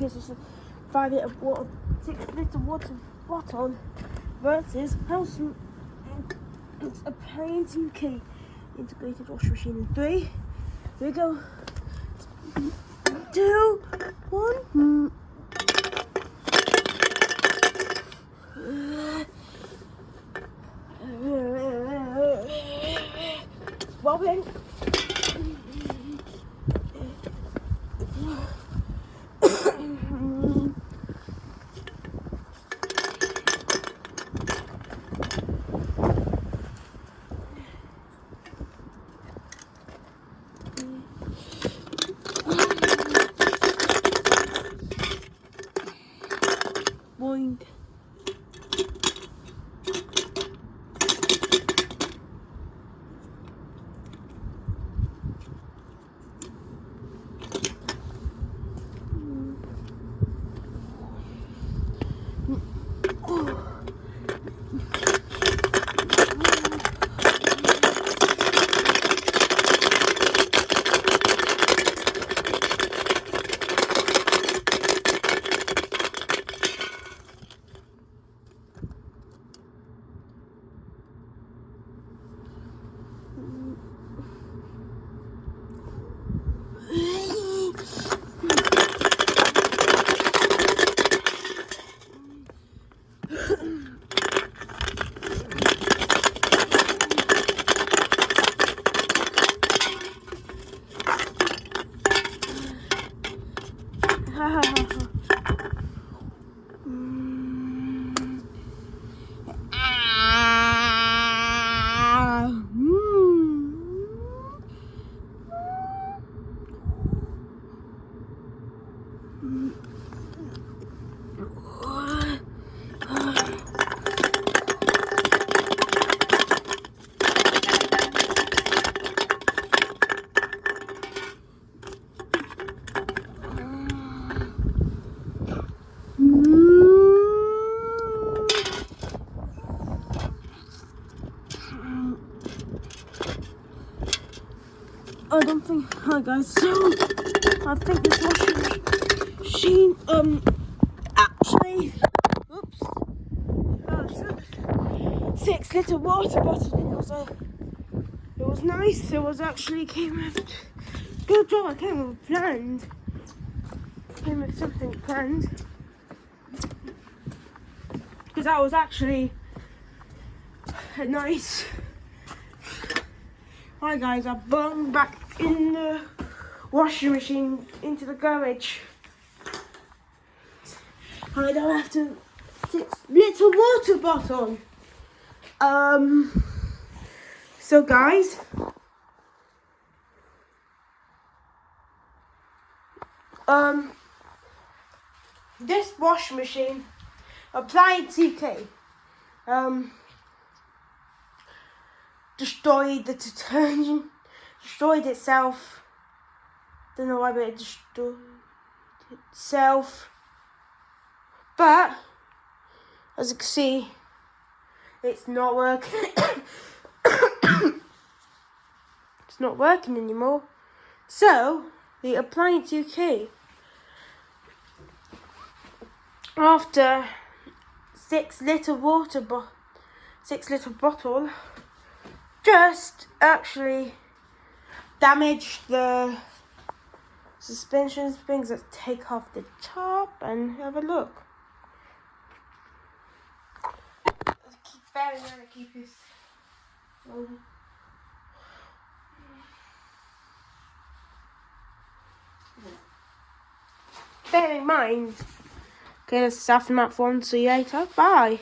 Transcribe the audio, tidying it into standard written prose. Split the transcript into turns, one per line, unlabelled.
because it's a 5-litre water, 6-litre water bottle versus it's Appliance UK integrated washing machine in 3. Here we go. 2, 1. Bobbing. Boing. I don't think. Hi guys. So I think this washing machine actually. Oops. 6-litre water bottle. It was nice. It was actually came with good job. I came with planned. Came with something planned. Because that was actually a nice. Hi guys, I bunged back in the washing machine into the garage. I don't have to 6-litre water bottle. So guys, this washing machine, Appliance UK, destroyed the detergent, destroyed itself. Don't know why, but it destroyed itself. But as you can see, it's not working. It's not working anymore. So the Appliance UK, after 6-litre bottle, just actually damaged the suspension springs. Let's take off the top and have a look. Keep this. Bear in mind. Okay, that's enough for 1. See you later. Bye.